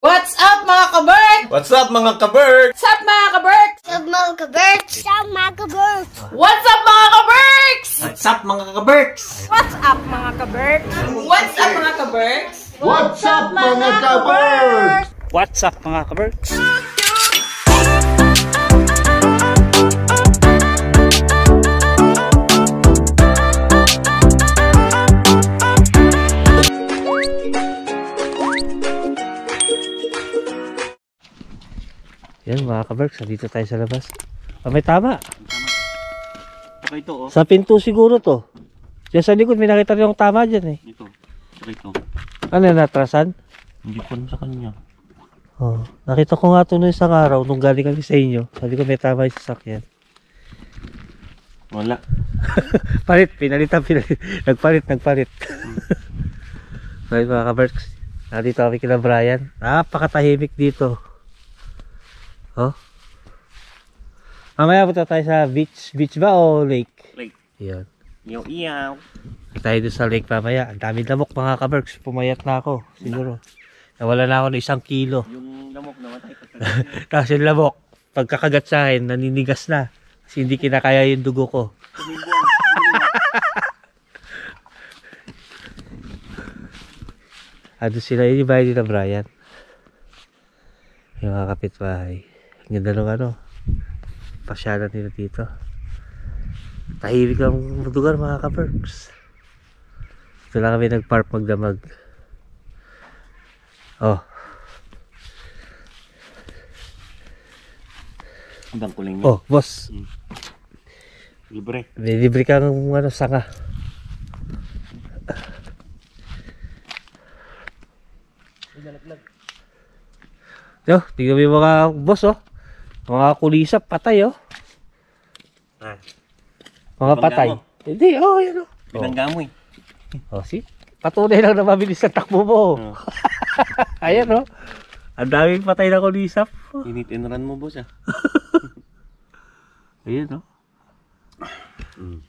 What's up mga kaberk? What's up mga kaberk? What's up mga kaberk? What's up mga kaberks? What's up mga kaberks? What's up mga kaberks? What's up mga kaberks? What's up mga kaberk? What's up mga kaberks? What's up mga kaberks? What's up mga kaberks? Yan mga kaberks, dito tayo sa labas. May tama. Saka ito oh. Sa pinto siguro to. Diyan sa likod may nakita rin yung tama dyan eh. Ito. Saka ito. Ano yan, natrasan? Hindi ko alam sa kanya. Oh, nakita ko nga ito noong isang araw nung galing kami sa inyo. Sabi ko may tama yung sasakyan. Wala. Palit, pinalitan. Nagpalit. Ngayon mga kaberks, nandito kami kina Brian. Napakatahimik dito. Oh. Mamaya punta tayo sa beach. Beach ba o lake? Lake. Yan. Iyaw. Tayo doon sa lake mamaya. Ang dami lamok mga kaberks. Pumayat na ako. Siguro. Nawala na ako ng 1 kilo. Yung lamok namatay. Tapos yung lamok, pagkakagat sa akin, naninigas na. Kasi hindi kinakaya yung dugo ko. Ado sila, yun yung bahay nila Brian. Yung mga kapitbahay. Ang ganda nung ano, pasyalan nila dito. Tahimik ang lugar mga kaberks. Ito lang kami nag-park magdamag. Oh. Hanggang kuling niya. Oh, boss. Libre. May libre kang ano, sanga. Yo, tingnan mo yung mga boss oh. Mga kulisap, patay oh. Ah. Mga patay. Binangga mo? Hindi, oh, yan oh. Binangga mo eh. Oh, see? Patunay lang na mabilis ang takbo mo. Oh. Ayan oh. Ang daming patay na kulisap. Init and run mo boss ah. Ayan oh.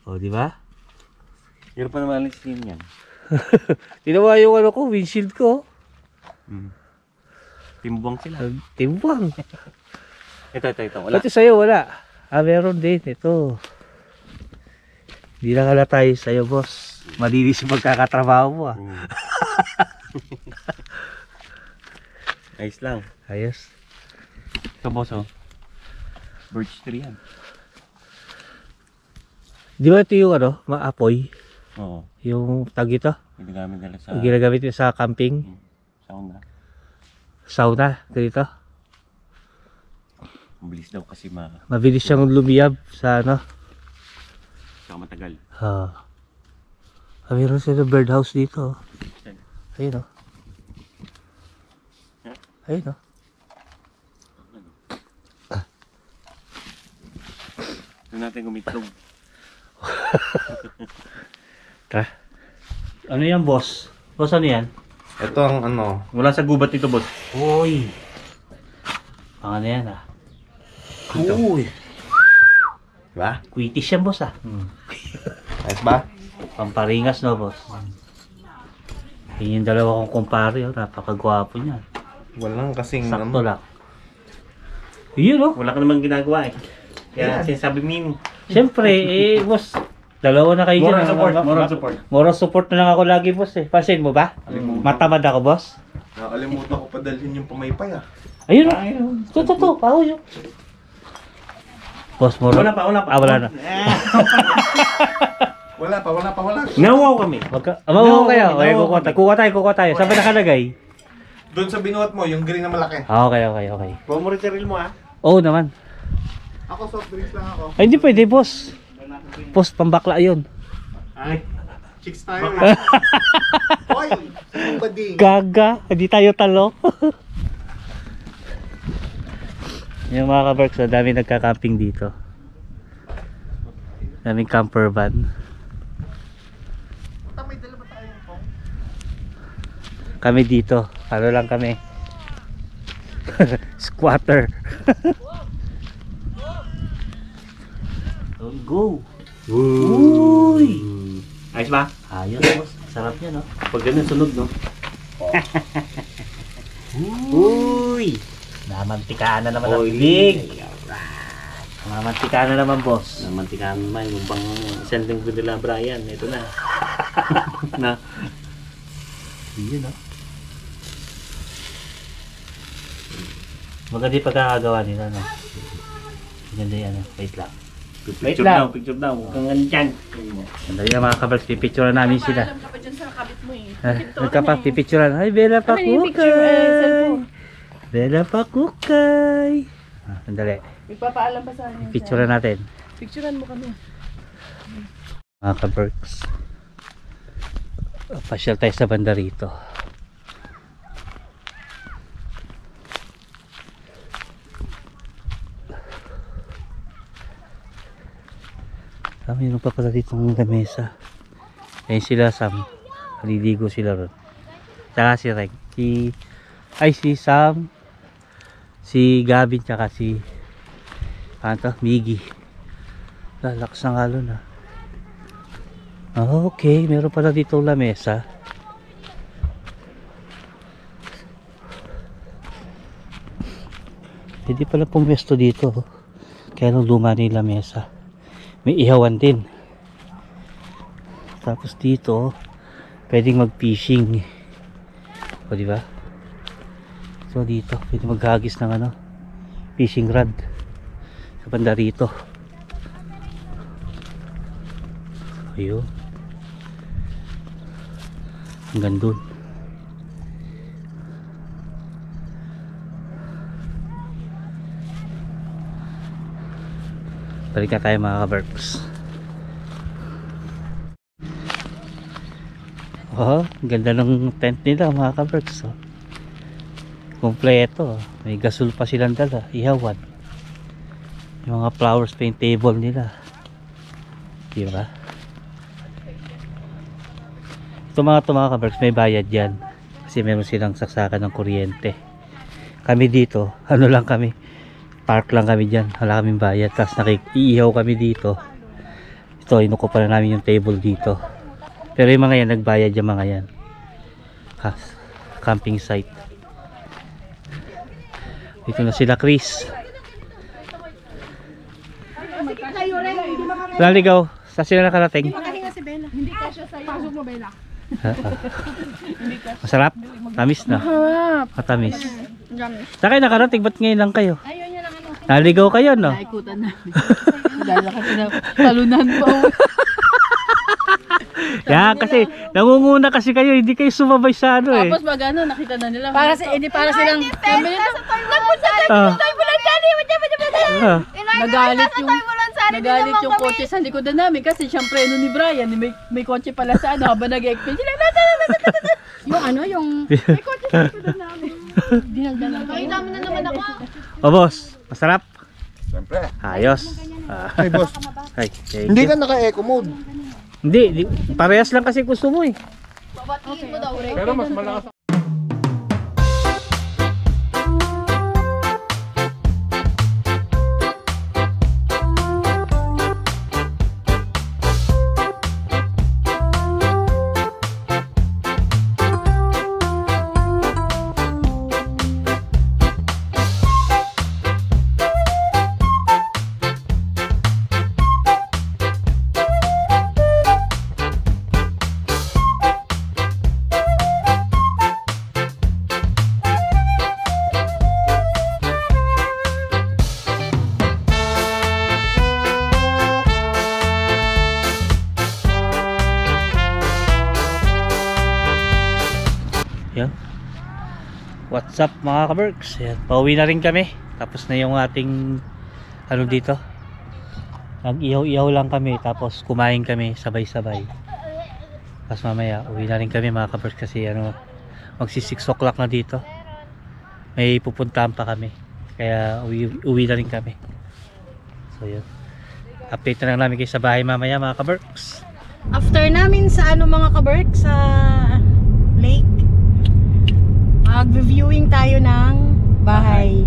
Oh, di ba? Hirap pa naman alisin yan. Tinawa yung ano ko, windshield ko. Timbang sila. Timbang. Ito. Wala. Pati sa'yo wala. Meron din. Ito. Hindi lang ala tayo sa'yo, boss. Malinis yung pagkakatrabaho mo, ah. Ayos lang. Ayos. Ito boss oh. Birch tree yan. Di ba ito yung ano, maapoy? Oo. Yung tag ito? Ginagamit nila sa Ginagamit nyo sa camping? sauna. Sauna? Dito? Mabilis daw kasi Mabilis siyang lumiyab sa ano? saka matagal. Mayroon sila birdhouse dito. Ayun o. Ayun o. Doon natin gumitlog. Tara. Ano yan, boss? Boss, ano yan? Ito ang ano. Wala sa gubat ito boss. Uy! Ano yan ah? Uy! Diba? Quitis yan, boss ah. Ayos ba? Pamparingas no, boss. Yun yung dalawa kong kumpare, oh. Napakagwapo niya. Walang kasing Sakto lang. Yun oh. Wala ka namang ginagawa eh. Kaya sinasabi mo. Siyempre, boss. Dalawa na kayo Moral dyan. support. Moral support. Moral support na lang ako lagi, boss eh. Pansin mo ba? Matamad ako, boss. Nakalimutan ko padalhin yung pamaypay ah. Ayun oh. Ito. Paho yun. Boss, moral. Wala pa. Wala na. Wala pa. Nawaw kami. Amaw kayo. Okay, kukuha tayo. Saan ba nakalagay? Doon sa binuhat mo, yung green na malaki. Okay. Pumuritaril mo ah. Oo naman. Ako soft drinks lang ako. Ay, hindi pwede, boss. Boss, pambakla yun. Ay, chicks tayo eh. Hoy, sino ba di? Gaga, hindi tayo talo. Yung mga kaberks, dami nagka-camping dito. Daming camper van. May dala ba tayong phone? Kami dito, ano lang kami. Squatter. Go! Uy! Ayos ba? Ayos, boss. Sarap yan, no? Pag ganun sunog, no? Uy! Namantikaan na naman ang bibig. Namantikaan na naman, boss. Namantikan naman yung pang isang linggo nila Brian. Ito na. Na. Yun, no? Maganda yung pagkakagawa nila, no? Maganda yan, no? Wait lang. Picture daw, picture daw. Kung ganyan. Sandali na mga kabarks, pipicturean namin sila. Alam ka pa dyan sa kabit mo eh. Nagkapak, pipicturean. Ay, Bella Pakukay! Bella Pakukay! Sandali. Magpapaalam pa sa akin. Picturean natin. Picturean mo kami. Mga kabarks. Pasyal tayo sa banda rito. Mayroon pa pala dito ng lamesa. Ayun sila Sam. Kaliligo sila ron. Tsaka si Reg. Si Sam. Si Gavin. Tsaka si Miggy. Lalakas ng halo na. Okay. Meron pala dito lamesa. Hindi pala pumesto dito. Kaya nung luma na yung lamesa. May ihawan din. Tapos dito, pwedeng mag-fishing. O, diba? So, dito, pwede maghagis ng fishing rod. Sa banda rito. Ayun. Hanggang dun. Balik na tayo mga kabarks. Oh, ganda ng tent nila mga kabarks. Oh. Kompleto. May gasol pa silang dala. Ihawan. Yung mga flowers pa yung table nila. Diba? Ito mga kabarks, may bayad yan. Kasi meron silang saksakan ng kuryente. Kami dito, lang kami. Park lang kami dyan, wala kaming bayad. Tapos iihaw kami dito. Ito, inukupa na namin yung table dito. Pero yung mga yan, nagbayad yung mga yan. Camping site. Dito na sila Chris. Laligaw, sa sila nakarating. Makahinga si Bella. Hindi ka siya sa'yo. Pasok mo, Bella. Masarap? Tamis na. Matamis. Jamis. Saka nakarating, ba't ngayon lang kayo? Ayaw niya lang Naligaw kayo, no? Naikutan namin. Dahil kasi na talunan pa. Yan, kasi nangunguna kasi kayo, hindi kayo sumabay sa eh. Tapos magano nakita na nila. Para silang nagalit yung kotse sa likod na namin kasi siyempre ni Brian may kotse pala sa habang nag-explain sila. Yung may kotse sa likod na namin. Dinagdagan. Nakita mo na naman ako. O boss, masarap? Siyempre. Ayos. Hey boss, Ay, hindi ka naka-eco mode. Hindi, parehas lang kasi gusto mo eh. Babatiin mo daw, Ray. Pero mas malakas. Yan. What's up mga kaberks? Yan. Pauwi na rin kami. Tapos na yung ating dito. Nag-ihaw-ihaw lang kami. Tapos kumain kami sabay-sabay. Tapos mamaya uwi na rin kami mga kaberks kasi magsi 6 o'clock na dito. May pupuntahan pa kami. Kaya uwi na rin kami. So yun. Update na lang namin kayo sa bahay mamaya mga kaberks. After namin sa mga kaberks sa lake, mag-viewing tayo ng bahay.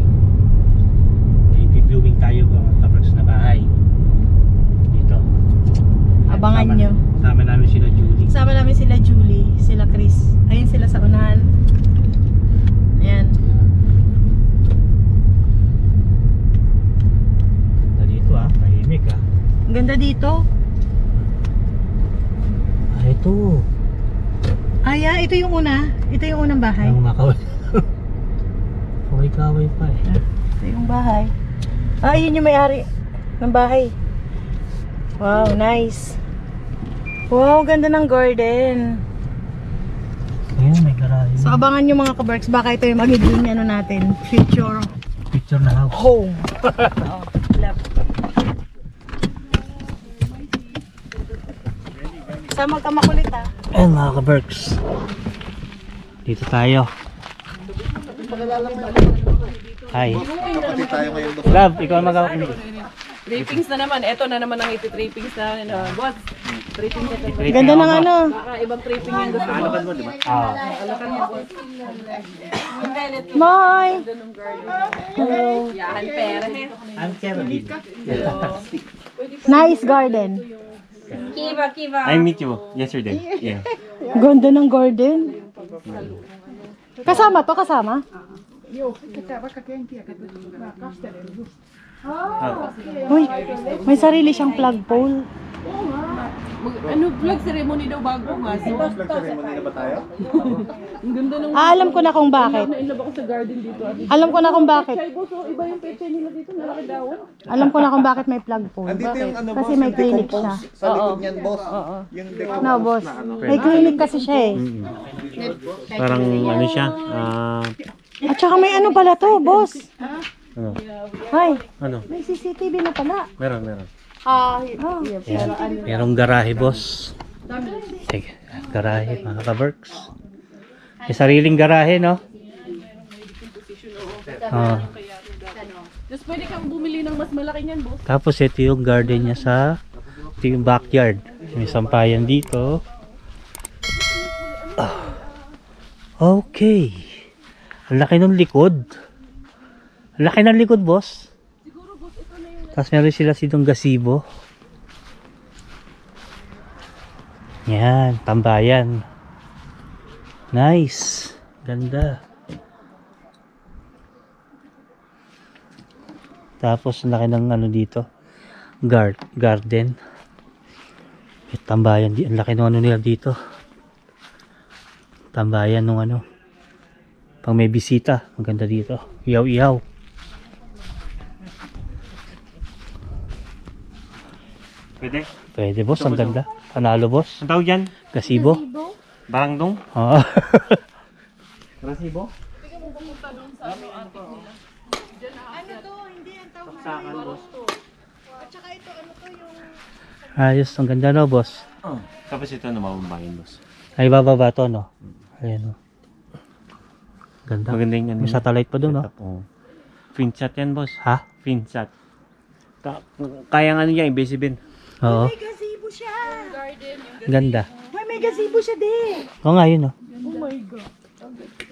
Viewing tayo mga kaberks na bahay. Dito. Abangan nyo. Sama namin sila Julie. Sama namin sila Julie, sila Chris. Ayun sila sa unahan. Ayan. Ganda dito. Ito. Ito yung una. Ito yung unang bahay. Ang makawal. Kaway-kaway pa eh. Ito yung bahay. Yun yung may-ari ng bahay. Wow, nice. Wow, ganda ng garden. Ayun, may garahe. So, abangan nyo mga kabarks, baka ito yung magiging ano natin, future Picture na house. home. Love. Sama ka makulit ha. Ayun mga ka-Berks. Dito tayo. Hi. Kapatid tayo ngayon, boss. Love, ikaw ang mag-awak nito. Trippings na naman. Ito na naman ang iti-trippings na boss. Trippings na naman. Ganda ng ano. Baka ibang tripping yung gusto mo. Alakan mo, di ba? Alakan mo boss. Bye! Yahan pera he. I'm Kevin. Nice garden. I meet you yesterday. Yeah. Ganda ng garden. Kasama to, kasama? Uy, may sarili siyang flagpole. Ano, flag ceremony daw bago nga. Flag ceremony na ba tayo? Ang ganda nung Alam ko na kung bakit. nainlove ako sa garden dito. Alam ko na kung bakit. Ay boss, iba yung peche nila dito. Nalaki daw. Alam ko na kung bakit may flagpole. Andito yung ano, Kasi boss, may yung clinic siya. decompose. Sa likod niyan, boss. Yung decompose No, boss. na ano. May clinic kasi siya eh. Parang ano siya? At saka may ano pala to, boss. Ano? Hi, Ano? may CCTV na pala. Meron. Merong garahe, boss. Sige, garahe mga ka-Berks. May sariling garahe, no? Tapos pwede kang bumili ng mas malaki niyan boss. Tapos ito yung garden niya ito yung backyard. May sampayan dito. Okay. Ang laki ng likod. Ang laki ng likod, boss. Tapos meron sila sitong gazebo. Yan, tambayan. Nice. Ganda. Tapos ang laki ng ano dito. Garden. May tambayan. Ang laki ng ano nila dito. Tambayan ng ano. Pang may bisita. Maganda dito. Iyaw-iyaw. Pwede? Pwede, boss. Ang ganda. Panalo, boss. Ang tawag dyan? Gazebo. Barangdong? Oo. Rasibo? Saksakan, boss. At saka ito, ano to yung... Ayos. Ang ganda, no, boss. Tapos ito na mabambahin, boss. Ay, bababa to, no? Ayan, no. Ganda. Maganda yung ano. May satellite pa doon, no? Oh. Finsat yan, boss. Ha? Finsat. Kaya nga ano yan, ibesibin. Oo. May gazebo siya! Ganda. May gazebo siya din! Oo nga, yun, no? Oh my God.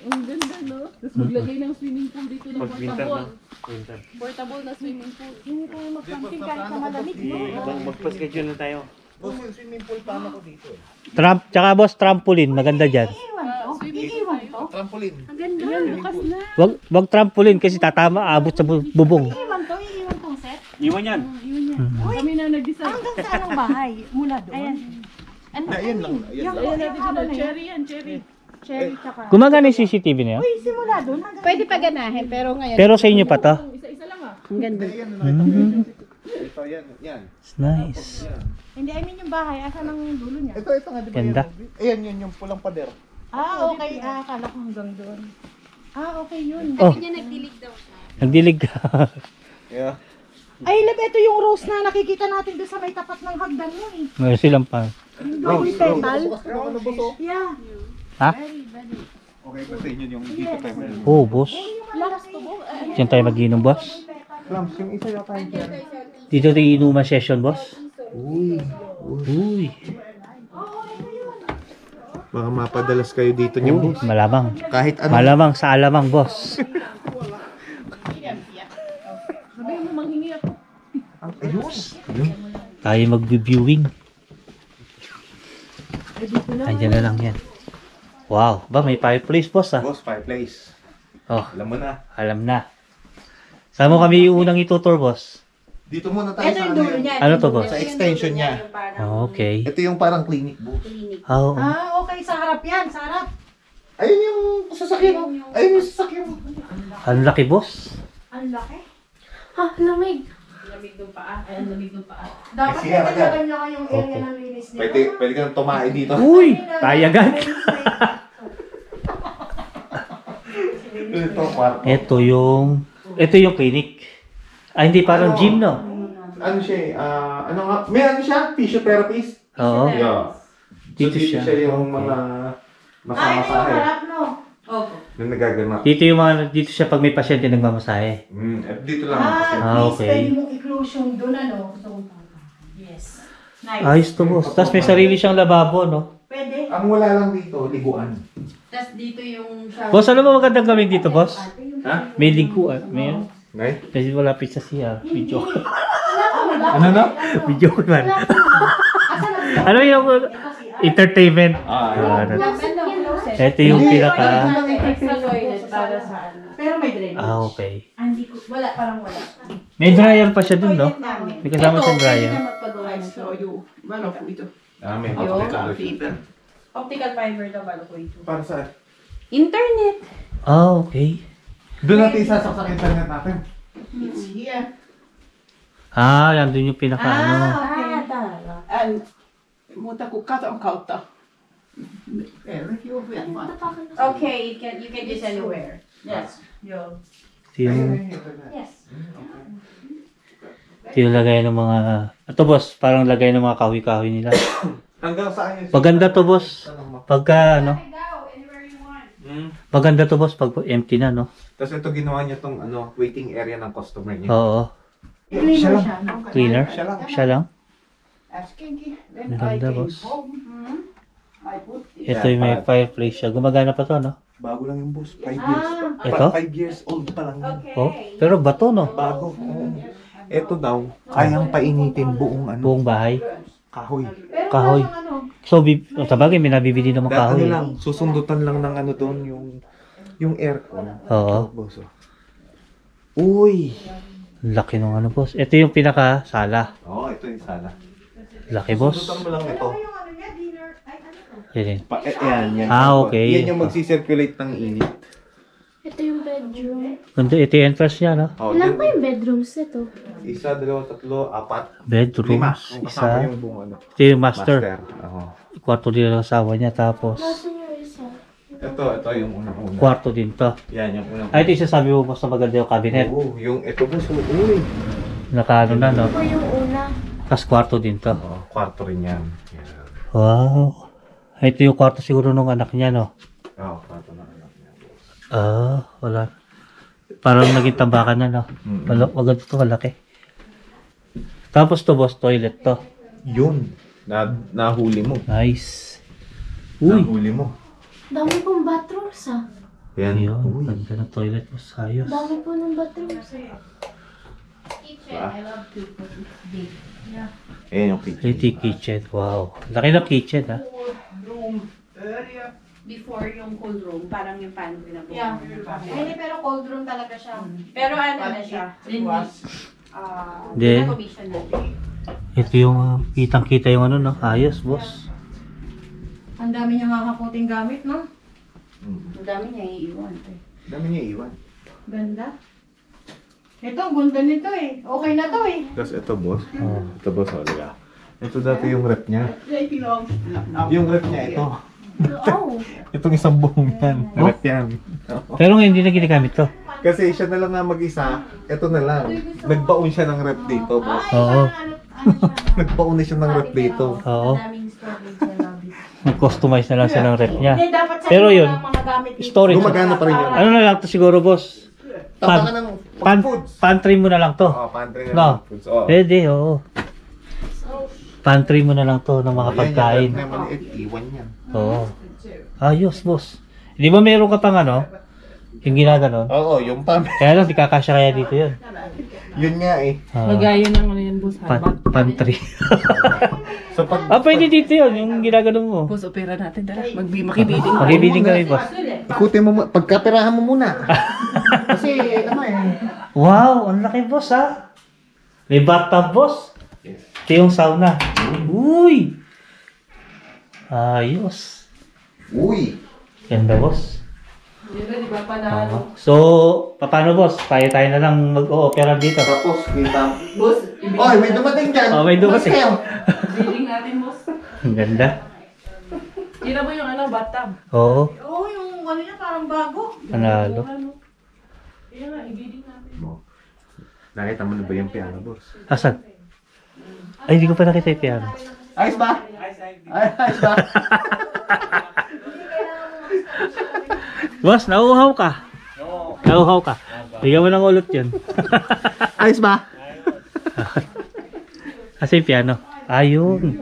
Ang ganda no? Tapos maglagay ng swimming pool dito ng Pag winter na. portable. Winter. Portable na swimming pool. Hindi tayo mag-camping kahit na malamig, no? Magpa-schedule na tayo. Boss, yung swimming pool paano ko dito eh? Tsaka, boss, trampoline. Maganda dyan. Iiwan to? Iiwan to? Trampoline. Ang ganda! Bukas na. Wag trampoline kasi tatama, abot sa bubong. Iiwan to? Iiwan tong set? Iwan yan. Kami na nag-design. Hanggang saan ang bahay? Mula doon? Ayan. Ayan lang. Ayan. Ayan natin dito. Cherry yan, cherry. Cherry tsaka. Gumagana yung CCTV na yun? Uy, simula doon hanggang... Pwede pa ganahin, pero ngayon. Pero sa inyo pa to? Isa-isa lang ah. Ayan, nakita ko. Ito, yan. Yan. It's nice. Hindi, I mean yung bahay. Asan ang dulo niya? Ito nga, di ba Ganda. yan? Ayan, yun yung pulang pader. Okay. Akala ko hanggang doon. Okay yun. Oh. Nagdilig ka. Yeah. Ay, lab, ito yung rose na nakikita natin doon sa may tapat ng hagdan mo eh. Meron silang pa. Double petal. Ano ba to? Yeah. Ha? Okay, basta yun yung dito tayo. Oh, boss. Diyan tayo mag-inom, boss. Clams, yung isa yung tayo dyan. Dito tayo inuman session, boss. Uy. Baka mapadalas kayo dito niyo, boss. Malamang. Kahit ano. Malamang sa alamang, boss. Sabi mo, manghingi ako. Ayos. Tayo mag-viewing. Andiyan na lang yan. Wow. Ba, may fireplace, boss, ah. Boss, fireplace. Oh, Alam mo na. alam na. Saan mo kami unang itutur, boss? Dito muna tayo Ito sa yung dulo niya. Ano to, boss? Sa extension niya. Okay. Ito yung parang clinic booth. Oh. Okay, sa harap yan, sa harap. Ayun yung sasakyan. Ayun yung sasakyan. Ang laki, boss. Ang laki. Ha, lamig. Lamig ng paa. Ay, ang lamig ng paa. Dapat Sige, nagdala agad. niya kayong area ng linis niya. Pwede ka nang tumae dito. Uy! Tayagan! Ito, kwarto. Ito yung clinic. Ah, hindi parang Ano? gym, no? Ano siya eh, ano nga, may ano siya, physiotherapist. Oo. Yeah. Dito So, dito siya. siya yung Okay. mga Ito yung masamasahe. harap, no? Opo. Yung nagaganap. Dito siya pag may pasyente nagmamasahe. At dito lang. At Ah, least okay. pwede mong i-close yung doon, ano? Yes. Nice. Ayos to, boss. Tapos may sarili siyang lababo, no? Pwede. Ang wala lang dito, liguan. Tapos dito yung shower. Boss, ano ba magandang gawin dito, boss? Ha? May lingkuan. May Ngay? kasi malapit sa CR. Video. Ano na? Video ko man. Ano yung entertainment? Ah, Ito yung pinaka... Extra toilet para sa ano. Pero may drainage. Ah, okay. Hindi ko, wala, parang wala. May dryer pa siya dun, no? Namin. May kasama siyang dryer. Ito, magpagawa ng show. may Optical fiber daw, balo ko ito. Para saan? Internet. Ah, okay. Doon natin isasaksak sa internet natin. It's here. Ah, yan dun yung pinaka ano. Tara. Mutta kun katon kautta. Okay, you can use anywhere. Yes. Yo. Ito yung, Yes. ito yung lagay ng mga... Ito, boss, parang lagay ng mga kahoy-kahoy nila. Hanggang saan yun? Maganda to, boss. Pagka, ano, maganda to, boss, pag empty na, no? Tapos ito ginawa niya tong waiting area ng customer niya. Oo. Siya lang. Cleaner? Siya lang. Siya lang? Äskenkin. Ang ganda, boss. I put Ito yung may fireplace siya. Gumagana pa to, no? Bago lang yung boss. 5 years. Ito? 5 years old pa lang yun. Oh, pero bato, no? Bago. Oo. Ito daw, kayang painitin buong Buong bahay. kahoy. Kahoy. So, sabagay, may nabibili naman Dahil kahoy. lang, susundutan lang ng doon, yung aircon. Oo. Boss, oh. Uy! Laki nung ano, boss. Ito yung pinaka-sala. Oo, ito yung sala. Laki, boss. Sundutan mo lang ito. Yan. Yan. Ah, okay. Yan yung magsisirculate ng init. Ito yung bedroom. Ganda, ito yung entrance niya, no? Oh, Ilan pa yung bedrooms nito? 1, 2, 3, 4, 5. Bedrooms. Kung Isa. kasama yung buong Ito yung master. Oo. Kwarto din ang asawa niya. Tapos, Nasaan yung isa? Ito yung unang-una. kwarto din to. Yan, yung unang-una. Ay, ito yung sasabi mo, boss, na maganda yung cabinet. Oo, yung ito boss, uy. Nakaano na, no? Ito yung una. Tapos kwarto din to. Oo, kwarto rin yan. Yan. Wow. Ito yung kwarto siguro nung anak niya, no? Oo, kwarto na anak niya. Ah, wala. Parang naging tambakan na, no? Maganda to, malaki. Tapos to, boss, toilet to. Yun. Nahuli mo. Nice. Uy. Nahuli mo. Dami pong bathrooms ah. Yan. Ayun, Uy. ganda ng toilet, boss. Ayos. Dami po ng bathrooms. Ayan yung kitchen. Pretty kitchen. Wow. Laki ng kitchen, ha? room area. Before yung cold room, parang yung pantry na po. Yeah. Hindi, pero cold room talaga siya. Pero ano na siya? Then, commission natin. ito yung kitang-kita yung ano, no? Ayos, boss. Ang dami niyang kakaputing gamit, no? Ang dami niya iiwan. Dami niya iwan. Ganda. Ito, ang ganda nito eh. Okay na to eh. Tapos ito boss. Oh. Ito boss, diba? Ito dati yung rep niya. They belong. Yung rep niya ito. Oh. Itong isang buong yan. Rep yan. Pero ngayon, hindi na ginagamit to. Kasi siya na lang na mag-isa. Ito na lang. Nagbaon siya ng rep dito boss. Oo. Nagbaon na siya ng rep dito. Oo. Daming storage na lobby. Nag-customize na lang siya ng rep niya. Hindi, dapat sa Pero inyo yun, lang mga gamit dito. storage. Gumagana pa rin yun. Ano na lang to siguro, boss? Tama ka ng foods. Pantry mo na lang to. Oh, pantry na No. ng foods. Oh. Pwede, oo. Pantry mo na lang to ng mga pagkain. Yan, yung rep na maliit, iwan yan. Oo. Ayos, boss. Di ba meron ka pang ano? Yung ginaganon? Oo, yung pam. Kaya lang, di kakasya kaya dito yun. Yun nga eh. Magayon ng ano yan, boss. Pantry. So pag Pwede dito yun, yung ginaganon mo. Boss, opera natin. Tara, makibiling. Magibiling kami, boss. ikutin mo, pagkapirahan mo muna. Kasi ano eh. Wow, ang laki, boss, ha? May bathtub, boss. Yes. Ito yung sauna. Uy! Ayos. Uy! Ganda, boss. Yun na, di ba panalo? So, paano, boss? Tayo na lang mag-o-opera dito. Tapos, kita. Boss, Oy, may dumating dyan. Oh, may dumating. Mas kayo. ibiling natin, boss. Ang ganda. Yun na ba yung bathtub? Oo. Oo, yung ano niya parang bago. Panalo. Yun na, ibiling natin. Nakita mo na ba yung piano, boss? Asan? Ay, hindi ko pa nakita yung piano. Ayos ba? Ayos ba? Boss, nauuhaw ka. Nauuhaw ka. Bigyan mo ng ulot yun. Ayos ba? Kasi yung piano. Ayun.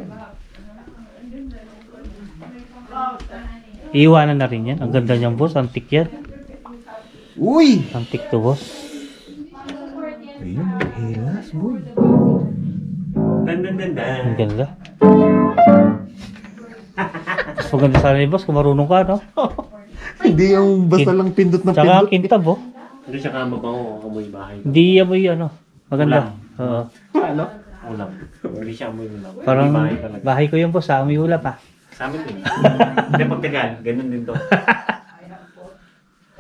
Iiwanan na rin yan. Ang ganda niyan, boss. Antik yan. Uy! Antik to, boss. Ayun, hilas, boy. Ang ganda. Mas maganda sana yung boss kung marunong ka, no? Hindi yung basta lang pindot na Tsaka ang pindot. kintab, oh. Hindi siya ka mabango amoy bahay. Hindi amoy ano. Maganda. Oo. Ano? Ulam. Hindi siya amoy ulam. Parang Bahay talaga. bahay ko yung boss, sa amoy ulap, ah. Sa amin din. Hindi pag tagal, ganun din to.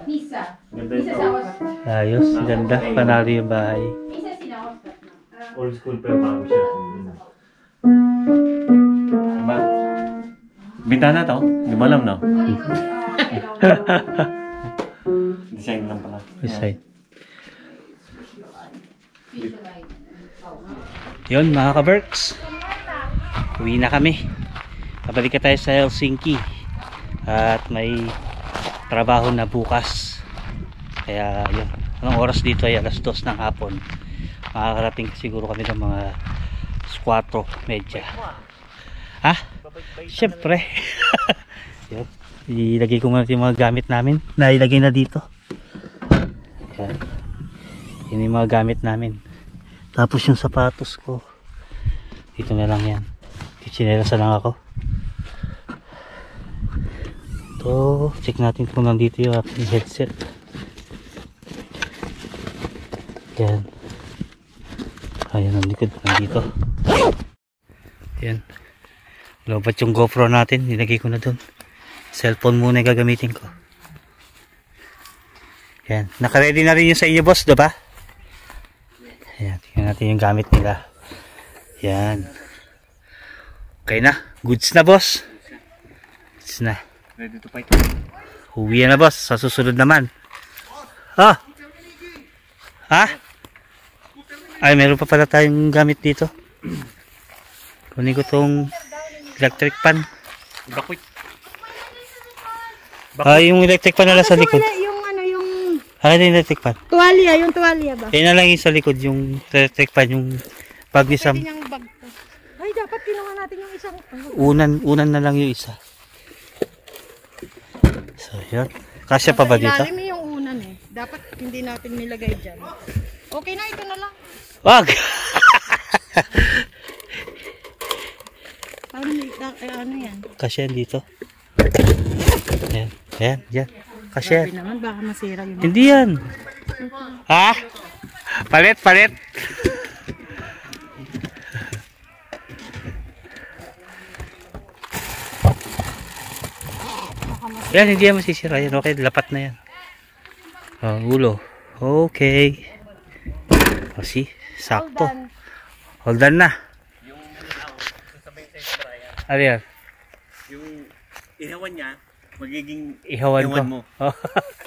Misa. Ganda ito. Ayos, ganda. Panalo yung bahay. Misa sinawas. Old school pero bago siya. Diba? Bintana to? Di mo alam, no? Design lang pala. This side. Yun mga ka-Berks. Uwi na kami. Pabalik tayo sa Helsinki. At may trabaho na bukas. Kaya yun. Anong oras dito ay alas 2 ng hapon. Makakarating siguro kami ng mga 4:30. Ha? Siyempre. Yun. Ilagay ko muna yung mga gamit namin. Nailagay na dito. Yan. Yun yung mga gamit namin. Tapos yung sapatos ko. Dito na lang yan. Chinelas na lang ako. Ito. Check natin kung nandito yung aking headset. Yan. Ayan ang likod. Nandito. Yan. Lobat yung GoPro natin. Nilagay ko na dun. Cellphone muna yung gagamitin ko. Yan. Naka-ready na rin yung sa inyo, boss, diba? Ayan. Tingnan natin yung gamit nila. Yan. Okay na. Goods na, boss. Goods na. Ready to fight. Uwi na, boss. Sa susunod naman. Ah! Ha? Ay, meron pa pala tayong gamit dito. Kunin ko tong electric pan. Bakwit. Ah, yung electric pan nala sa likod. Yung ano, yung Ah, yung electric pan. tuwalya ba? Yan na lang yung sa likod, yung electric pan, yung pag isang Yung bag ko. Ay, dapat kinuha natin yung isang... unan na lang yung isa. So, yun. Kasya pa ba dito? Ilalim yung unan eh. Dapat hindi natin nilagay dyan. Okay na, ito na lang. Wag! Ano yan? Kasya yan dito. Ayan, ayan, yan. Kasya yan. Sabi naman, baka masira yun. Hindi yan. Ha? Palit, palit. Yan, hindi yan masisira. Yan, okay, lapat na yan. Oh, ulo. Okay. O, see? Sakto. Hold on na. Ano yan? Yung ihawan niya, magiging Ihawan ko. ihawan mo. Oh,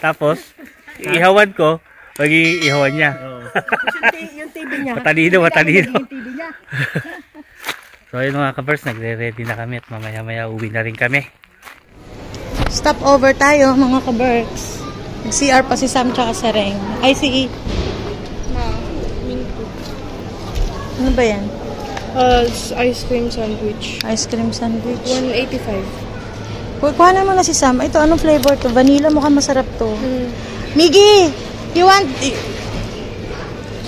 tapos, ihawan ko, magiging ihawan niya. Yung TV niya. Matalino, matalino. Yung TV niya. So ayun mga kabers, nagre-ready na kami at mamaya-maya uwi na rin kami. Stop over tayo mga ka-Berks. Nag-CR pa si Sam tsaka si Reng. Ay, si ano ba yan? Ice cream sandwich. Ice cream sandwich. 185. Kuha naman na si Sam. Ito, anong flavor to? Vanilla, mukhang masarap to. Miggy! You want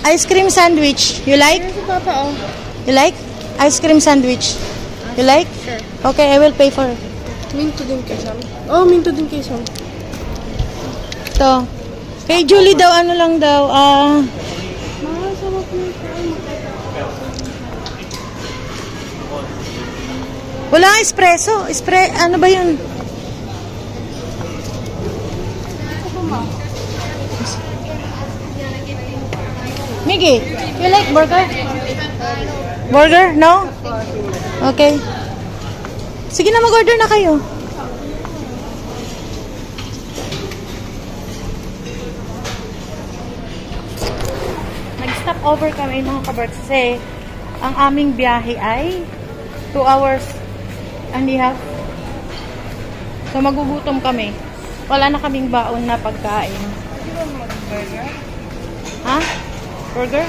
ice cream sandwich? You like? Yes, Papa, oh. You like? Ice cream sandwich. You like? Sure. Okay, I will pay for it. Minto din kay Sam. Oh, minto din kay Sam. Ito. Kay Julie daw, ano lang daw, Mahal, sarap nito. Wala espresso. Ano ba yun? Miggy, you like burger? Burger? No? Okay. Sige na, mag-order na kayo. Nag-stop over kami mga kabarks kasi ang aming biyahe ay 2 hours and a half. So magugutom kami. Wala na kaming baon na pagkain. Ha? Burger?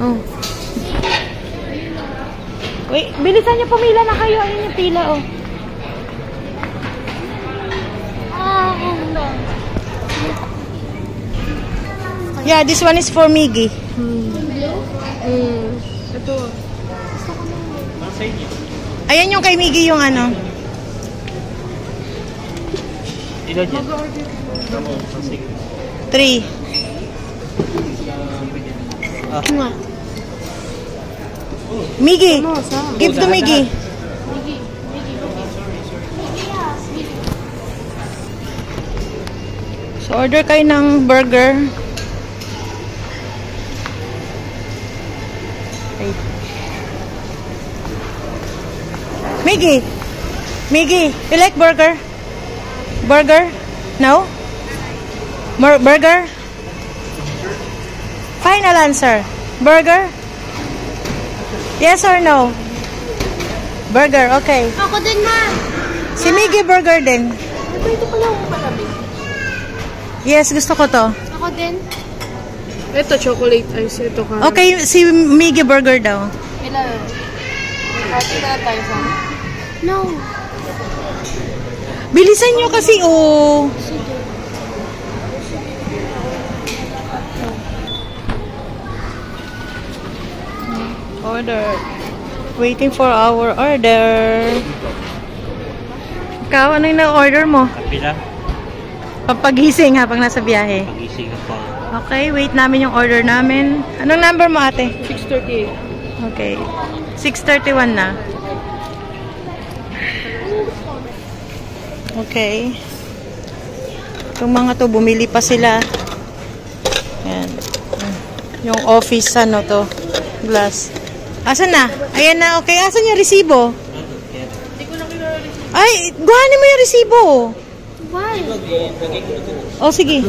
Oh. Wait, bilisan niyo, pumila na kayo. Ayun yung pila, oh. Yeah, this one is for Miggy. Ito. Ayan yung kay Miggy yung ano. Ilo dyan. 3. Miggy, give to Miggy. So order kayo ng burger. Miggy, you like burger? Burger? No? Burger? Final answer. Burger? Yes or no? Burger, okay. Ako din, ma. Si Miggy burger din. Ito pala akong palamig. Yes, gusto ko to. Ako din. Ito, chocolate ice. Ito ka. Okay, si Miggy burger daw. Ilan? Kasi na tayo sa... No. Bilisan nyo kasi, oh. Order. Waiting for our order. Ikaw, ano yung na-order mo? Kapi lang. Papagising ha, pag nasa biyahe. Pagising ako. Okay, wait namin yung order namin. Anong number mo, ate? 638. Okay. 6:31 na. Okay. Itong mga to, bumili pa sila. Ayan. Yung office, ano to? Glass. Asan na? Ayan na, okay. Asan yung resibo? Ay, guhanin mo yung resibo. Why? O, sige.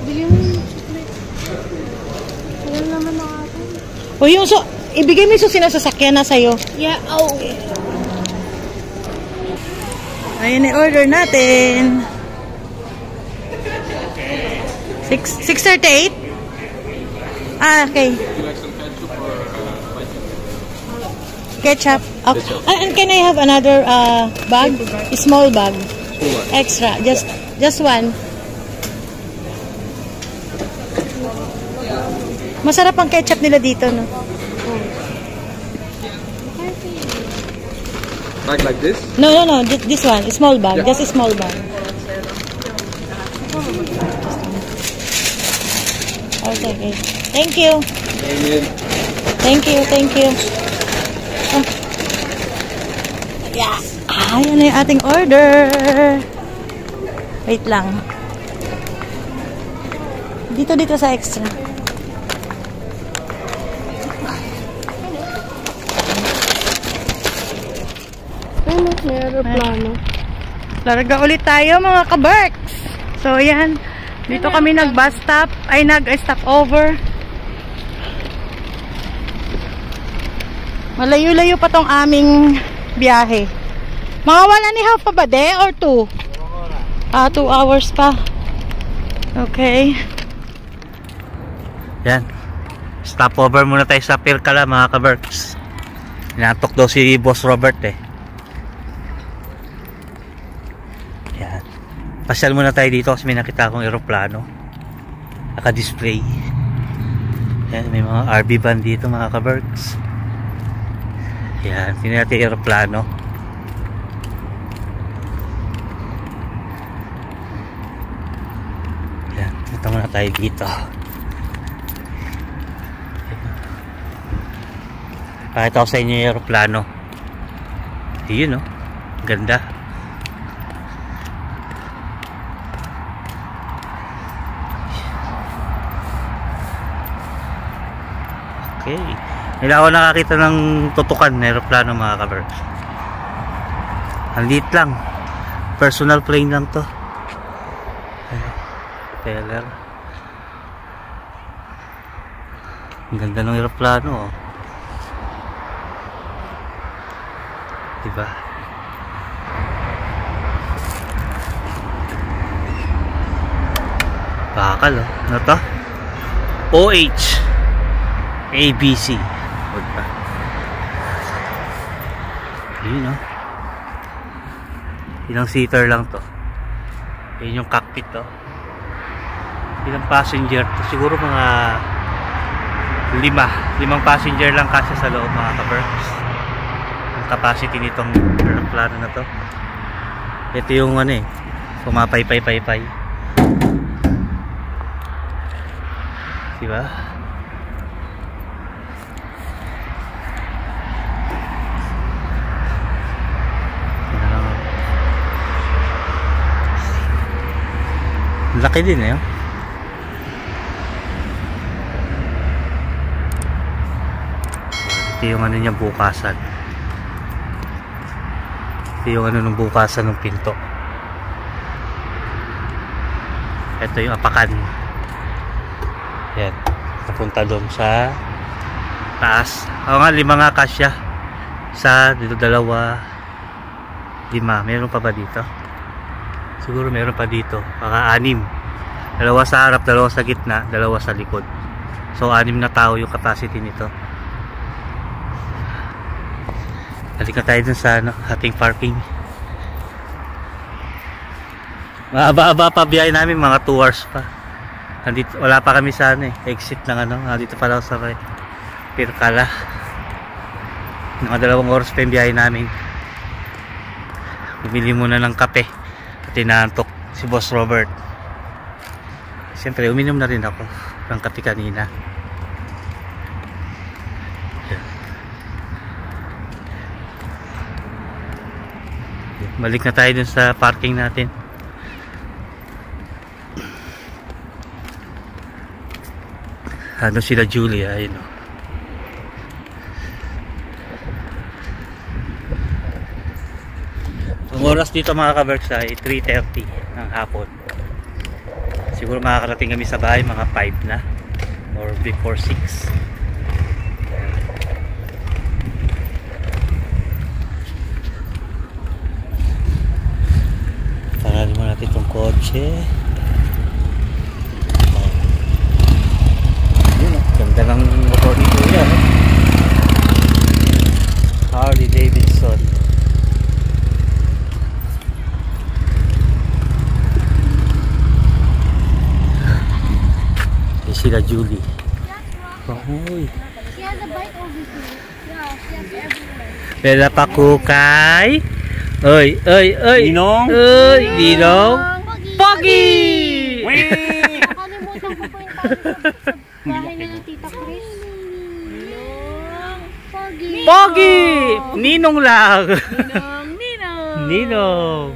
Bigyan mo yung chocolate. Wala naman ako. O, yung ibigay mo yung sinasasakyan na sa'yo. Yeah, oh. Ayan, i-order natin. 6:38? Ah, okay. Ketchup. Okay. And can I have another bag? Small bag. Extra. Just one. Masarap ang ketchup nila dito, no? Like this? No. This one. Small bag. Just a small bag. Okay. Thank you. Thank you. Oh. Yeah. Ayan na yung ating order. Wait lang. Dito sa extra. Ano? May aeroplano. Larga ulit tayo mga ka-Berks. So ayan. Dito kami nag-bus stop. Ay nag-stop over. Malayo-layo pa tong aming biyahe. Mga 1.5 pa ba de? Or 2? 2 hours pa. Okay. Yan. Stopover muna tayo sa Pirkala mga ka-Berks. Inaantok daw si Boss Robert eh. Yan. Pasyal muna tayo dito kasi may nakita akong aeroplano. Naka-display. Yan. May mga RV van dito mga ka-Berks. Yan. Tingnan natin yung aeroplano. Yan. Punta muna tayo dito. Pakita ko sa inyo yung aeroplano. Yun, no? Ganda. Okay. Hindi ako nakakita ng tutukan na aeroplano, mga ka-Berks. Ang liit lang. Personal plane lang to. Teller. Ang ganda ng aeroplano, oh. Diba? Bakal, oh. Ano to? OH ABC. Huwag pa. Yun, oh. Ilang seater lang to. Yun yung cockpit, oh. Ilang passenger to? Siguro mga 5 passenger lang kasi sa loob, mga ka-Berks. Ang capacity nitong aeroplano na to. Ito yung ano eh, pumapay-pay-pay-pay. Diba? Laki din eh. Ito yung ano niya, bukasan. Ito yung ano ng bukasan ng pinto. Ito yung apakan. Yan. Napunta doon sa taas. Oo nga, 5 nga kasya. Sa dito 2, 5. Meron pa ba dito? Siguro meron pa dito. Baka 6. 2 sa harap, 2 sa gitna, 2 sa likod. So 6 na tao yung capacity nito. Balik na tayo dun sa ating parking. Mahaba-haba pa biyahe namin, mga 2 hours pa. Nandito, wala pa kami sa exit ng nandito pa lang sa Pirkala. Mga 2 oras pa yung biyahe namin. Bumili muna ng kape at inaantok si Boss Robert. Siyempre uminom na rin ako ng kape kanina. Balik na tayo dun sa parking natin. Ano sila Julia, ayun o. Ang oras dito, mga ka-Berks, ay 3:30 ng hapon. Siguro makakarating kami sa bahay mga 5 na or before 6. Paralin mo natin itong kotse. Ganda ng motor nito yan, eh? Harley Davidson. Yung sila Julie. Hoy. She has a bike over here. Yeah, she has everywhere. Bella Pakukay. Oy, oy, oy. Ninong. Oy, Ninong. Pogi! Nakalimutan ko po yung tawag sa bahay nila Tita Chris. Pogi! Pogi! Ninong lang. Ninong! Ninong.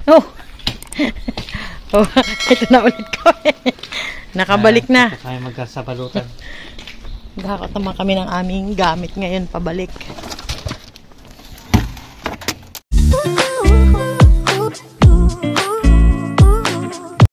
Oh. Oh, ito na ulit kami. Nakabalik na. Tayo magkasabalutan. Gakot naman kami ng aming gamit ngayon pabalik.